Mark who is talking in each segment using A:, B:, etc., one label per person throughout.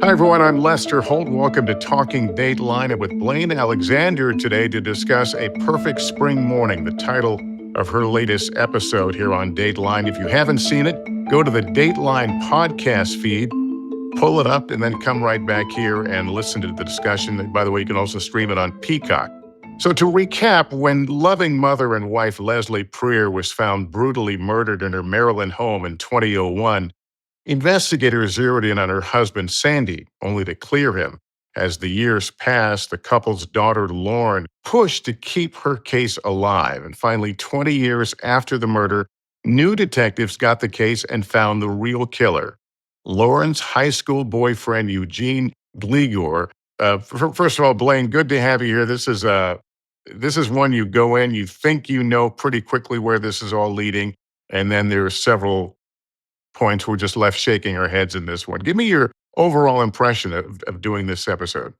A: Hi, everyone. I'm Lester Holt. Welcome to Talking Dateline and with Blayne Alexander today to discuss A Perfect Spring Morning, the title of her latest episode here on Dateline. If you haven't seen it, go to the Dateline podcast feed, pull it up, and then come right back here and listen to the discussion. And by the way, you can also stream it on Peacock. So to recap, when loving mother and wife Leslie Preer was found brutally murdered in her Maryland home in 2001, investigators zeroed in on her husband, Sandy, only to clear him. As the years passed, the couple's daughter, Lauren, pushed to keep her case alive. And finally, 20 years after the murder, new detectives got the case and found the real killer, Lauren's high school boyfriend, Eugene Gligor. First of all, Blayne, good to have you here. This is one you go in, you think you know pretty quickly where this is all leading, and then there are several points we're just left shaking our heads in this one. Give me your overall impression of doing this episode.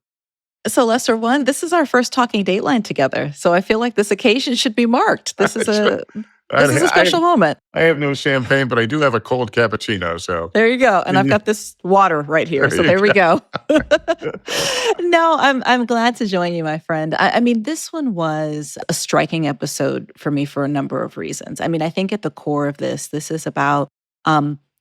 B: So, Lester, one, this is our first talking Dateline together. So I feel like this occasion should be marked. This is a special moment.
A: I have no champagne, but I do have a cold cappuccino. So
B: there you go. And I've got this water right here. So there we go. No, I'm glad to join you, my friend. I mean, this one was a striking episode for me for a number of reasons. I mean, I think at the core of this is about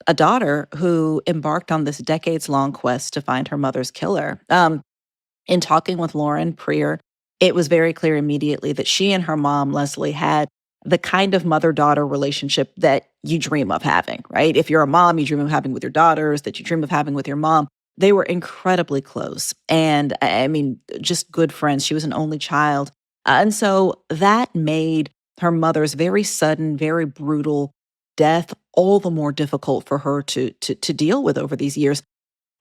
B: a daughter who embarked on this decades-long quest to find her mother's killer. In talking with Lauren Preer, it was very clear immediately that she and her mom, Leslie, had the kind of mother-daughter relationship that you dream of having, right? If you're a mom, you dream of having with your daughters, that you dream of having with your mom. They were incredibly close. And I mean, just good friends. She was an only child. And so that made her mother's very sudden, very brutal death all the more difficult for her to deal with over these years,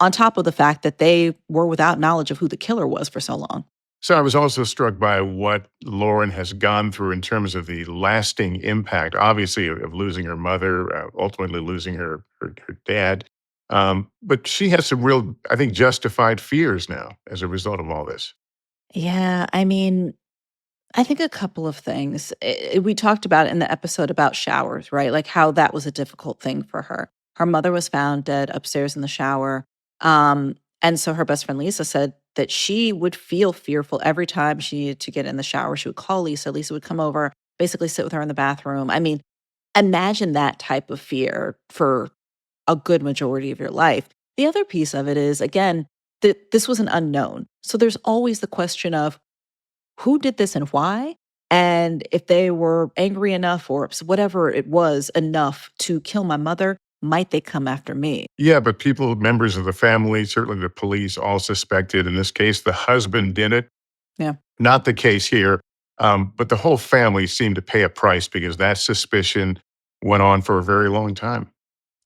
B: on top of the fact that they were without knowledge of who the killer was for so long.
A: So I was also struck by what Lauren has gone through in terms of the lasting impact, obviously, of losing her mother, ultimately losing her dad. But she has some real, I think, justified fears now as a result of all this.
B: Yeah, I mean, I think a couple of things. We talked about it in the episode about showers, right? Like how that was a difficult thing for her. Her mother was found dead upstairs in the shower. And so her best friend Lisa said that she would feel fearful every time she needed to get in the shower. She would call Lisa. Lisa would come over, basically sit with her in the bathroom. I mean, imagine that type of fear for a good majority of your life. The other piece of it is, again, that this was an unknown. So there's always the question of who did this and why? And if they were angry enough or whatever it was enough to kill my mother, might they come after me?
A: Yeah, but people, members of the family, certainly the police, all suspected. In this case, the husband did it.
B: Yeah.
A: Not the case here. But the whole family seemed to pay a price because that suspicion went on for a very long time.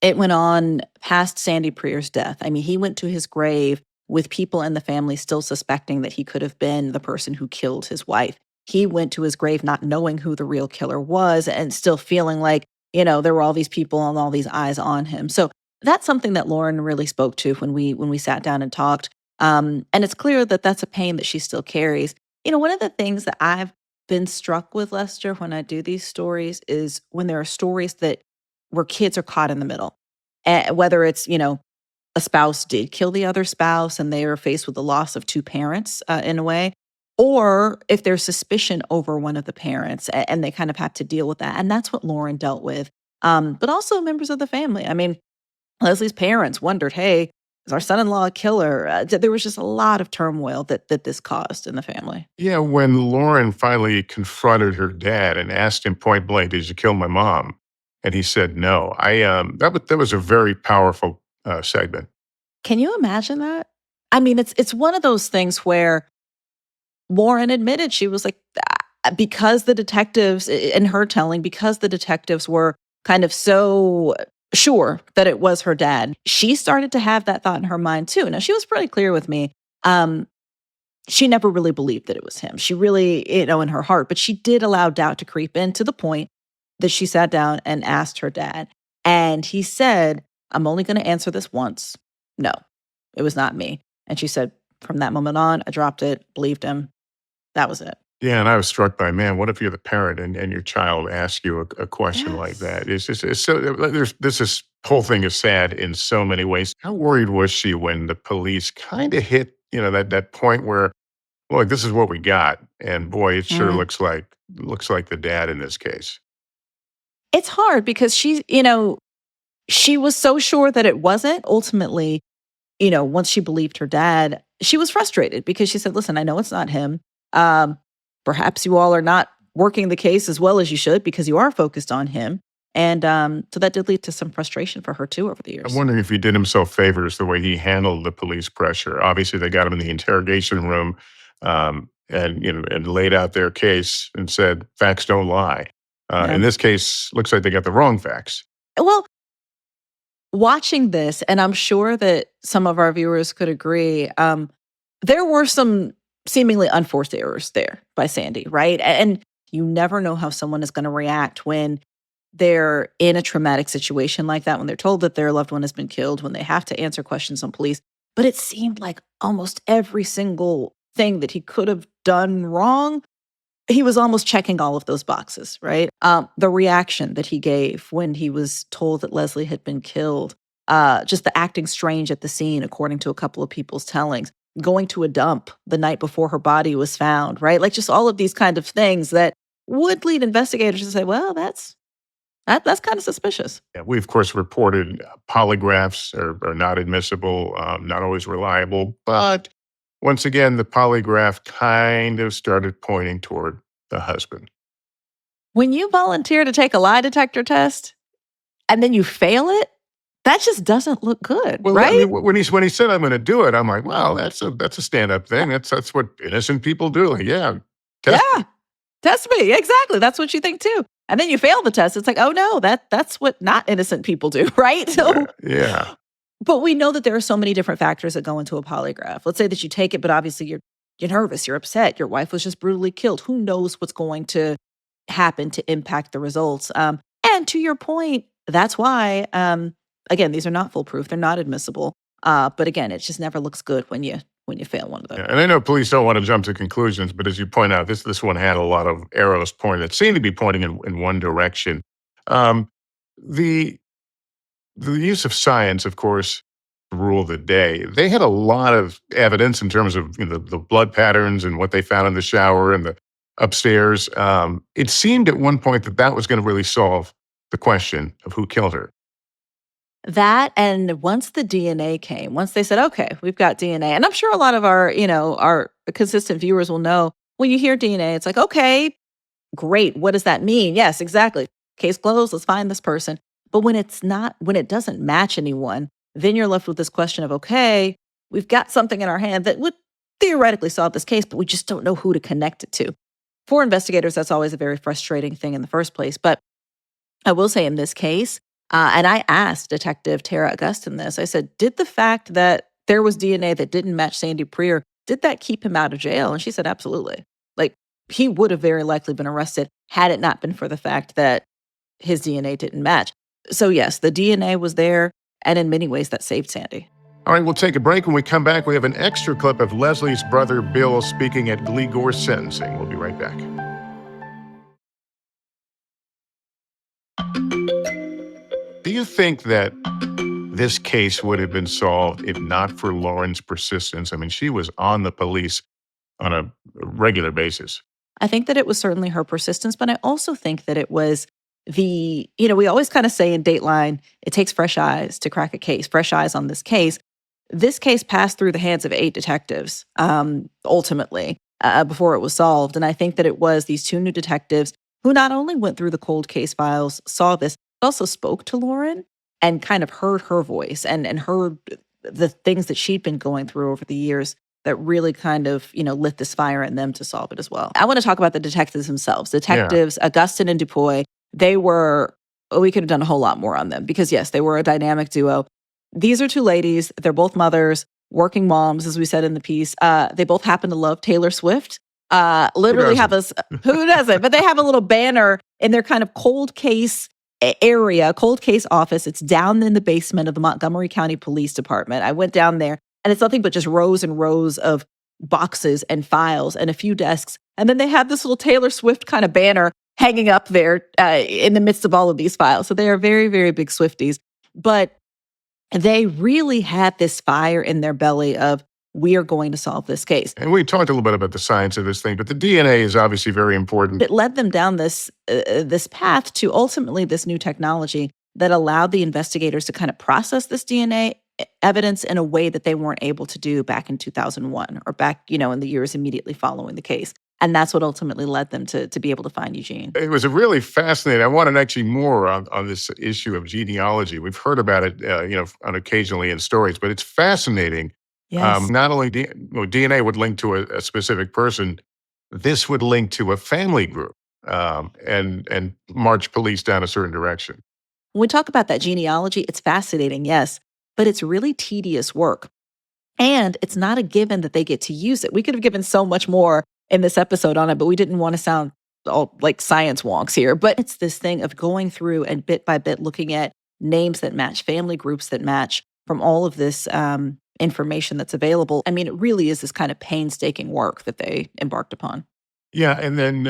B: It went on past Sandy Preer's death. I mean, he went to his grave with people in the family still suspecting that he could have been the person who killed his wife. He went to his grave not knowing who the real killer was and still feeling like, there were all these people and all these eyes on him. So that's something that Lauren really spoke to when we sat down and talked. And it's clear that that's a pain that she still carries. One of the things that I've been struck with, Lester, when I do these stories is when there are stories where kids are caught in the middle. Whether it's, a spouse did kill the other spouse and they are faced with the loss of two parents in a way, or if there's suspicion over one of the parents and they kind of have to deal with that. And that's what Lauren dealt with. But also members of the family. I mean, Leslie's parents wondered, hey, is our son-in-law a killer? There was just a lot of turmoil that this caused in the family.
A: Yeah, when Lauren finally confronted her dad and asked him point blank, "Did you kill my mom?" and he said no, that was a very powerful segment.
B: Can you imagine that? I mean, it's one of those things where Lauren admitted she was like, because the detectives, in her telling, because the detectives were kind of so sure that it was her dad, she started to have that thought in her mind too. Now, she was pretty clear with me. She never really believed that it was him. She really, in her heart, but she did allow doubt to creep in to the point that she sat down and asked her dad. And he said, I'm only going to answer this once. No, it was not me. And she said, from that moment on, I dropped it, believed him. That was it.
A: Yeah, and I was struck by, man, what if you're the parent and your child asks you a question like
B: Yes.
A: that? It's just, it's so, this is Whole thing is sad in so many ways. How worried was she when the police kind of hit, that point where, look, this is what we got, and boy, it sure
B: Mm.
A: looks like the dad in this case.
B: It's hard because she was so sure that it wasn't. Ultimately, once she believed her dad, she was frustrated because she said, "Listen, I know it's not him. Um, Perhaps you all are not working the case as well as you should because you are focused on him." And so that did lead to some frustration for her too over the
A: I'm
B: years.
A: wondering if he did himself favors the way he handled the police pressure. Obviously, they got him in the interrogation room, and laid out their case and said facts don't lie.
B: Yeah.
A: In this case, looks like they got the wrong facts.
B: Well, watching this, and I'm sure that some of our viewers could agree, there were some seemingly unforced errors there by Sandy, right? And you never know how someone is going to react when they're in a traumatic situation like that, when they're told that their loved one has been killed, when they have to answer questions on police. But it seemed like almost every single thing that he could have done wrong, he was almost checking all of those boxes, right? The reaction that he gave when he was told that Leslie had been killed, just the acting strange at the scene, according to a couple of people's tellings, going to a dump the night before her body was found, right? Like just all of these kind of things that would lead investigators to say, well, that's kind of suspicious.
A: Yeah, we, of course, reported polygraphs are not admissible, not always reliable. But once again, the polygraph kind of started pointing toward the husband.
B: When you volunteer to take a lie detector test and then you fail it, that just doesn't look good,
A: Well, I
B: right?
A: mean, when he said, "I'm gonna do it," I'm like, "Well, that's a stand-up thing. That's what innocent people do." Like, yeah, test
B: Yeah.
A: me.
B: Test me. Exactly. That's what you think too. And then you fail the test. It's like, oh no, that's what not innocent people do, right?
A: Yeah,
B: So,
A: yeah,
B: but we know that there are so many different factors that go into a polygraph. Let's say that you take it, but obviously you're nervous, you're upset, your wife was just brutally killed. Who knows what's going to happen to impact the results? And to your point, that's why again, these are not foolproof, they're not admissible. But again, it just never looks good when you fail one of those.
A: yeah. And I know police don't want to jump to conclusions, but as you point out, this one had a lot of arrows pointing that seemed to be pointing in one direction. Um, the the use of science, of course, ruled the day. They had a lot of evidence in terms of the blood patterns and what they found in the shower and the upstairs. It seemed at one point that was going to really solve the question of who killed her.
B: That and once the DNA came, once they said, "Okay, we've got DNA," and I'm sure a lot of our consistent viewers will know when you hear DNA, it's like, "Okay, great. What does that mean?" Yes, exactly. Case closed. Let's find this person. But when it doesn't match anyone, then you're left with this question of, okay, we've got something in our hand that would theoretically solve this case, but we just don't know who to connect it to. For investigators, that's always a very frustrating thing in the first place. But I will say in this case, and I asked Detective Tara Augustin this, I said, did the fact that there was DNA that didn't match Sandy Prier, did that keep him out of jail? And she said, absolutely. Like, he would have very likely been arrested had it not been for the fact that his DNA didn't match. So, yes, the DNA was there. And in many ways, that saved Sandy.
A: All right, we'll take a break. When we come back, we have an extra clip of Leslie's brother, Bill, speaking at Gligor's sentencing. We'll be right back. Do you think that this case would have been solved if not for Lauren's persistence? I mean, she was on the police on a regular basis.
B: I think that it was certainly her persistence, but I also think that it was we always kind of say in Dateline, it takes fresh eyes to crack a case, fresh eyes on this case. This case passed through the hands of 8 detectives, ultimately, before it was solved. And I think that it was these 2 new detectives who not only went through the cold case files, saw this, but also spoke to Lauren and kind of heard her voice and heard the things that she'd been going through over the years that really kind of, lit this fire in them to solve it as well. I want to talk about the detectives themselves.
A: Yeah.
B: Detectives Augustin and Dupuy, we could have done a whole lot more on them because, yes, they were a dynamic duo. These are 2 ladies. They're both mothers, working moms, as we said in the piece. They both happen to love Taylor Swift. Literally have
A: doesn't?
B: who doesn't? But they have a little banner in their kind of cold case area, cold case office. It's down in the basement of the Montgomery County Police Department. I went down there and it's nothing but just rows and rows of boxes and files and a few desks. And then they have this little Taylor Swift kind of banner hanging up there in the midst of all of these files. So they are very, very big Swifties. But they really had this fire in their belly of, we are going to solve this case.
A: And we talked a little bit about the science of this thing, but the DNA is obviously very important.
B: It led them down this path to ultimately this new technology that allowed the investigators to kind of process this DNA evidence in a way that they weren't able to do back in 2001 or back, in the years immediately following the case. And that's what ultimately led them to be able to find Eugene.
A: It was a really fascinating. I wanted actually more on this issue of genealogy. We've heard about it, on occasionally in stories, but it's fascinating.
B: Yes.
A: Not only DNA would link to a specific person, this would link to a family group, and march police down a certain direction.
B: When we talk about that genealogy, it's fascinating, yes, but it's really tedious work. And it's not a given that they get to use it. We could have given so much more in this episode on it, but we didn't want to sound all like science wonks here. But it's this thing of going through and bit by bit looking at names that match, family groups that match from all of this information that's available. I mean, it really is this kind of painstaking work that they embarked upon.
A: Yeah, and then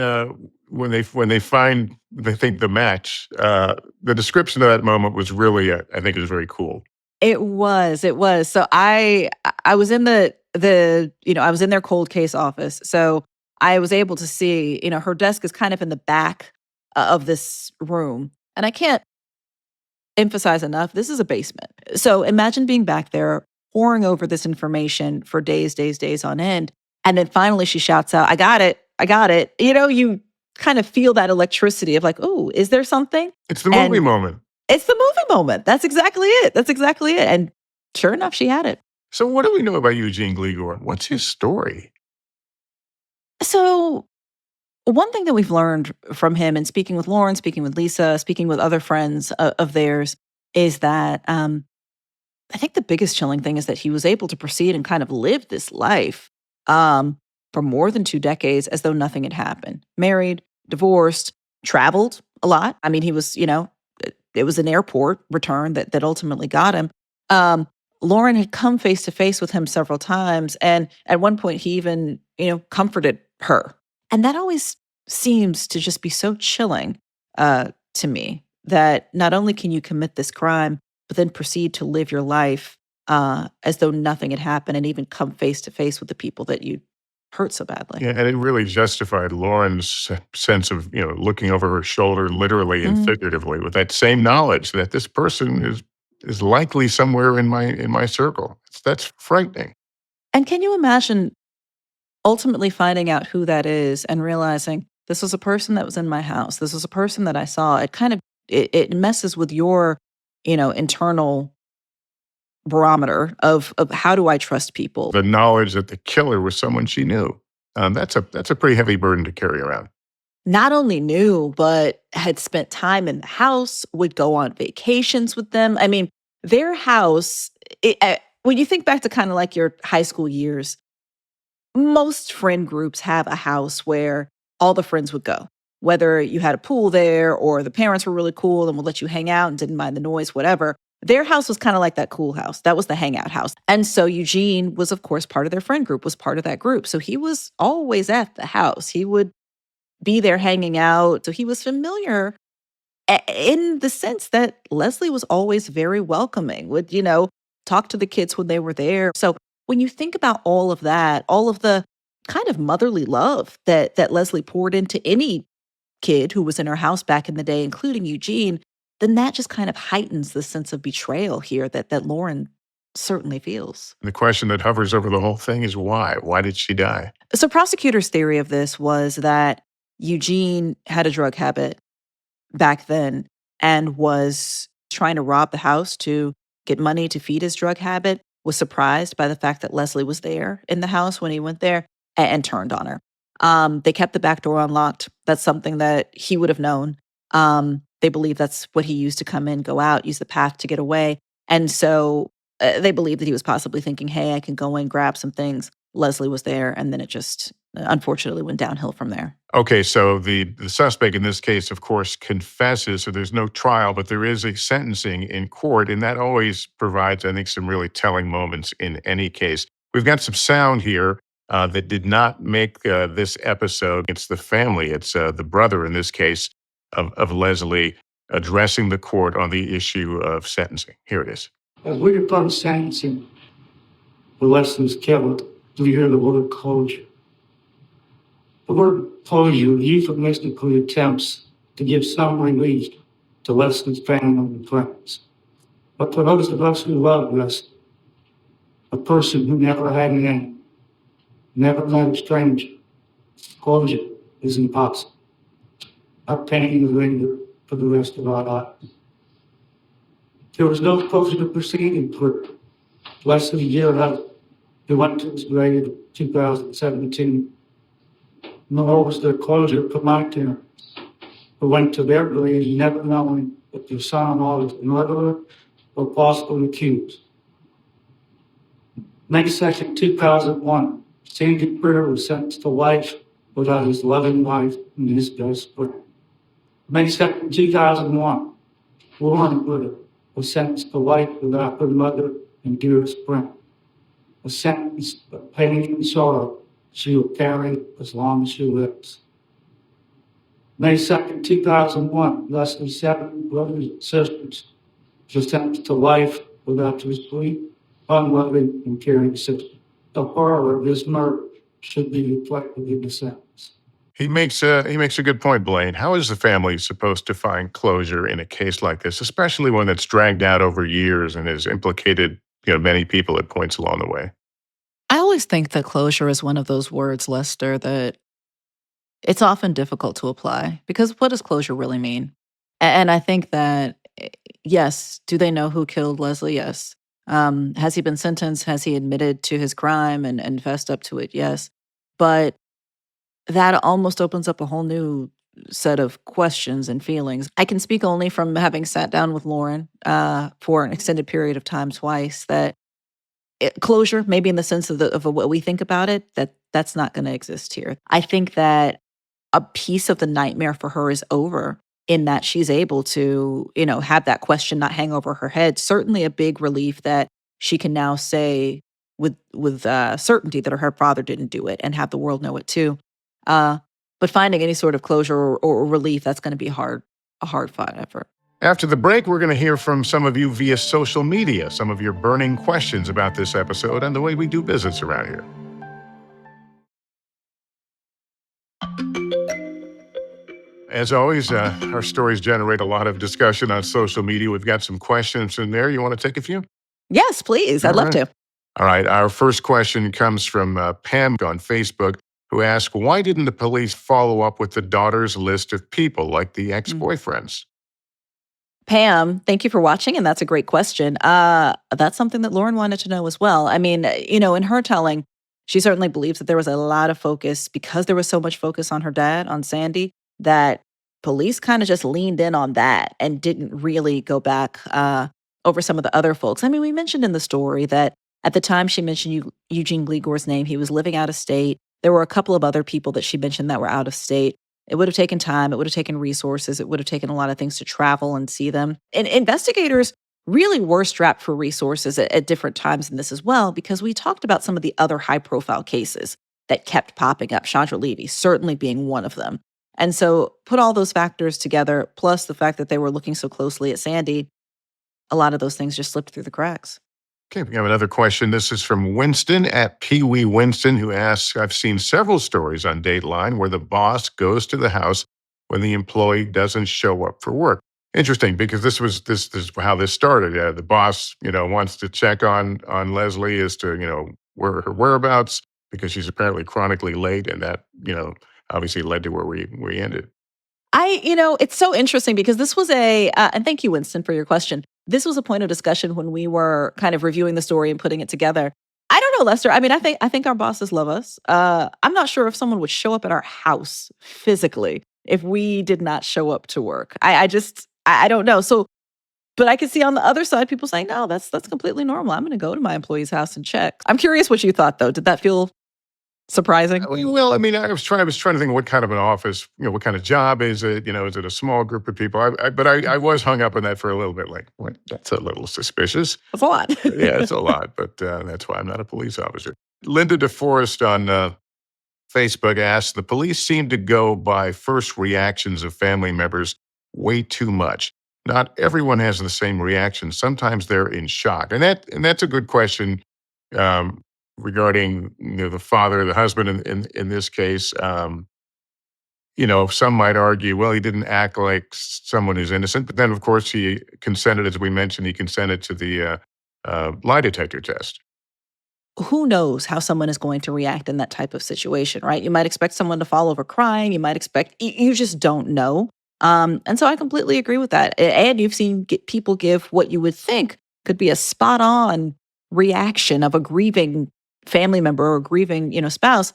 A: when they find they think the match, the description of that moment was really, I think, it was very cool.
B: It was, it was. So I was in I was in their cold case office. So I was able to see, her desk is kind of in the back of this room. And I can't emphasize enough, this is a basement. So imagine being back there poring over this information for days on end. And then finally she shouts out, I got it. I got it. You kind of feel that electricity of like, oh, is there something?
A: It's the movie moment.
B: It's the movie moment. That's exactly it. That's exactly it. And sure enough, she had it.
A: So what do we know about Eugene Gligor? What's his story?
B: So one thing that we've learned from him and speaking with Lauren, speaking with Lisa, speaking with other friends of theirs is that I think the biggest chilling thing is that he was able to proceed and kind of live this life for more than 2 decades as though nothing had happened. Married, divorced, traveled a lot. I mean, he was, it was an airport return that ultimately got him. Lauren had come face to face with him several times. And at one point, he even, comforted her. And that always seems to just be so chilling to me that not only can you commit this crime, but then proceed to live your life as though nothing had happened and even come face to face with the people that you hurt so badly.
A: Yeah, and it really justified Lauren's sense of, looking over her shoulder, literally and
B: Mhm.
A: figuratively, with that same knowledge that this person is likely somewhere in my circle. That's frightening.
B: And can you imagine ultimately finding out who that is and realizing this was a person that was in my house. This was a person that I saw. It kind of it messes with your, internal barometer of how do I trust people?
A: The knowledge that the killer was someone she knew. That's a pretty heavy burden to carry around.
B: Not only knew, but had spent time in the house, would go on vacations with them. I mean, their house, when you think back to kind of like your high school years, most friend groups have a house where all the friends would go. Whether you had a pool there or the parents were really cool and would let you hang out and didn't mind the noise, whatever. Their house was kind of like that cool house. That was the hangout house. And so Eugene was, of course, part of their friend group, was part of that group. So he was always at the house. He would be there hanging out. So he was familiar in the sense that Leslie was always very welcoming, would, talk to the kids when they were there. So when you think about all of that, all of the kind of motherly love that Leslie poured into any kid who was in her house back in the day, including Eugene, then that just kind of heightens the sense of betrayal here that Lauren certainly feels.
A: The question that hovers over the whole thing is why? Why did she die?
B: So prosecutors' theory of this was that Eugene had a drug habit back then and was trying to rob the house to get money to feed his drug habit, was surprised by the fact that Leslie was there in the house when he went there and turned on her. They kept the back door unlocked. That's something that he would have known. They believe that's what he used to come in, go out, use the path to get away. And so they believe that he was possibly thinking, hey, I can go in, grab some things. Leslie was there. And then it just unfortunately went downhill from there.
A: Okay, so the suspect in this case, of course, confesses, so there's no trial, but there is a sentencing in court, and that always provides, I think, some really telling moments in any case. We've got some sound here that did not make this episode. It's the family. It's the brother, in this case, of Leslie, addressing the court on the issue of sentencing. Here it is.
C: As we approach sentencing for Lester's killed, we hear the word closure. The word closure euphemistically attempts to give some relief to Lester's family and friends. But for those of us who love Lester, a person who never had an enemy, never met a stranger, closure is impossible. Our pain will linger for the rest of our lives. There was no closure to proceeding for less than a year out. He went to his grave in 2017. Nor was there closure for my parents, who went to their grave never knowing if their son-in-law was the murderer or possibly accused. May 2nd, 2001, Sandy Prier was sentenced to life without his loving wife and his best friend. May 2nd, 2001, Lauren Prier was sentenced to life without her mother and dearest friend. A sentence of pain and sorrow she will carry as long as she lives. May 2nd, 2001, Lester's 7 brothers and sisters were sentenced to life without his sweet, unloving, and caring sister. The horror of this murder should be reflected in the sentence.
A: He makes a good point, Blayne. How is the family supposed to find closure in a case like this, especially one that's dragged out over years and has implicated, many people at points along the way?
B: I always think that closure is one of those words, Lester, that it's often difficult to apply because what does closure really mean? And I think that, yes, do they know who killed Leslie? Yes. Has he been sentenced? Has he admitted to his crime and fessed up to it? Yes. But that almost opens up a whole new set of questions and feelings. I can speak only from having sat down with Lauren for an extended period of time twice that closure, maybe in the sense of what we think about it, that's not going to exist here. I think that a piece of the nightmare for her is over in that she's able to, have that question not hang over her head. Certainly a big relief that she can now say with certainty that her father didn't do it and have the world know it too. But finding any sort of closure or relief, that's going to be a hard fought effort.
A: After the break, we're going to hear from some of you via social media, some of your burning questions about this episode and the way we do business around here. As always, our stories generate a lot of discussion on social media. We've got some questions in there. You want to take a few?
B: Yes, please. I'd love to.
A: All right. Our first question comes from Pam on Facebook, who asked, why didn't the police follow up with the daughter's list of people, like the ex-boyfriends?
B: Pam, thank you for watching, and that's a great question. That's something that Lauren wanted to know as well. I mean, in her telling, she certainly believes that there was a lot of focus, because there was so much focus on her dad, on Sandy, that police kind of just leaned in on that and didn't really go back over some of the other folks. I mean, we mentioned in the story that at the time she mentioned Eugene Gligor's name, he was living out of state. There were a couple of other people that she mentioned that were out of state. It would have taken time. It would have taken resources. It would have taken a lot of things to travel and see them. And investigators really were strapped for resources at different times in this as well, because we talked about some of the other high-profile cases that kept popping up, Chandra Levy certainly being one of them. And so put all those factors together, plus the fact that they were looking so closely at Sandy, a lot of those things just slipped through the cracks.
A: Okay, we have another question. This is from Winston at Pee Wee Winston, who asks, I've seen several stories on Dateline where the boss goes to the house when the employee doesn't show up for work. Interesting, because this is how this started. The boss, wants to check on Leslie as to, where her whereabouts, because she's apparently chronically late, and that, obviously led to where we ended.
B: It's so interesting because this was and thank you, Winston, for your question. This was a point of discussion when we were kind of reviewing the story and putting it together. I don't know, Lester. I mean, I think our bosses love us. I'm not sure if someone would show up at our house physically if we did not show up to work. I don't know. So, but I can see on the other side people saying, no, that's completely normal. I'm going to go to my employee's house and check. I'm curious what you thought, though. Did that feel surprising?
A: Well, I mean, I was trying to think of what kind of an office, what kind of job is it? Is it a small group of people? But I was hung up on that for a little bit, like, what? That's a little suspicious.
B: That's a lot.
A: Yeah, it's a lot, but that's why I'm not a police officer. Linda DeForest on Facebook asked, the police seem to go by first reactions of family members way too much. not everyone has the same reaction. Sometimes they're in shock, and that's a good question um, regarding the father, the husband in this case. Some might argue, well, he didn't act like someone who's innocent, but then of course he consented, as we mentioned, he consented to the lie detector test.
B: Who knows how someone is going to react in that type of situation, right? You might expect someone to fall over crying. You might expect, you just don't know. And so I completely agree with that. And you've seen people give what you would think could be a spot on reaction of a grieving family member or a grieving, spouse.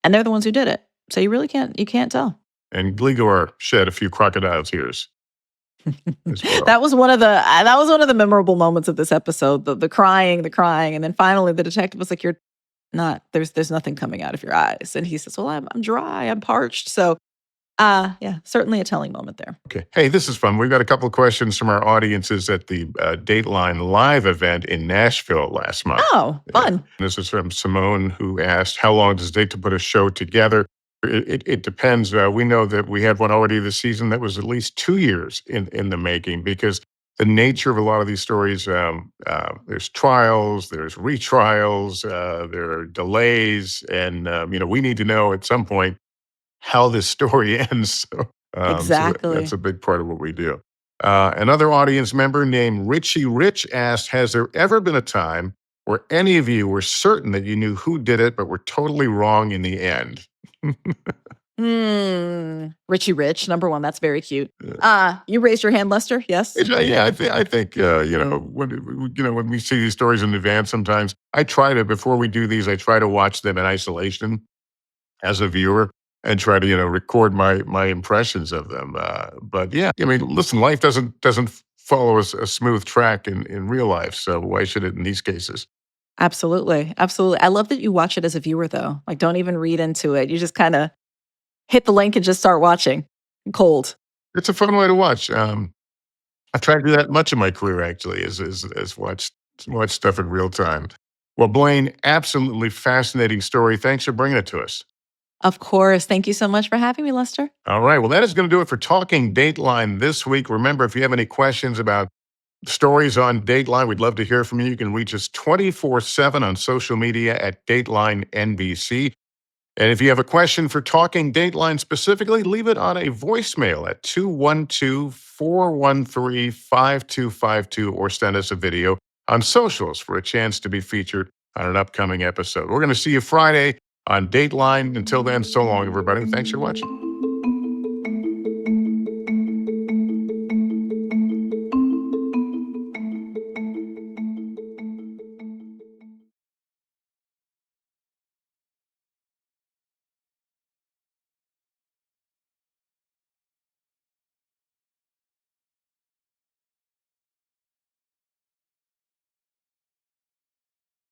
B: And they're the ones who did it. So you can't tell.
A: And Gligor shed a few crocodile tears as well.
B: That was one of the memorable moments of this episode. The crying, and then finally the detective was like, "You're not. There's nothing coming out of your eyes." And he says, "Well, I'm dry. I'm parched." So, yeah, certainly a telling moment there.
A: Okay. Hey, this is fun. We've got a couple of questions from our audiences at the Dateline Live event in Nashville last month.
B: Oh, fun.
A: This is from Simone, who asked, how long does it take to put a show together? It depends. We know that we had one already this season that was at least 2 years in the making, because the nature of a lot of these stories, there's trials, there's retrials, there are delays, and we need to know at some point how this story ends. So that's
B: Exactly.
A: a big part of what we do. Another audience member named Richie Rich asked, has there ever been a time where any of you were certain that you knew who did it, but were totally wrong in the end?
B: Richie Rich, number one. That's very cute. You raised your hand, Lester. Yes.
A: Yeah, I think when we see these stories in advance, sometimes I try to, before we do these, I try to watch them in isolation as a viewer and try to record my impressions of them. But yeah, I mean, listen, life doesn't follow a smooth track in real life, so why should it in these cases?
B: Absolutely. Absolutely. I love that you watch it as a viewer, though. Like, don't even read into it. You just kind of hit the link and just start watching cold.
A: It's a fun way to watch. I try to do that much of my career, actually, is watch stuff in real time. Well, Blayne, absolutely fascinating story. Thanks for bringing it to us.
B: Of course. Thank you so much for having me, Lester.
A: All right. Well, that is going to do it for Talking Dateline this week. Remember, if you have any questions about stories on Dateline, we'd love to hear from you. You can reach us 24/7 on social media at Dateline NBC. And if you have a question for Talking Dateline specifically, leave it on a voicemail at 212-413-5252 or send us a video on socials for a chance to be featured on an upcoming episode. We're going to see you Friday on Dateline. Until then, so long, everybody. Thanks for watching.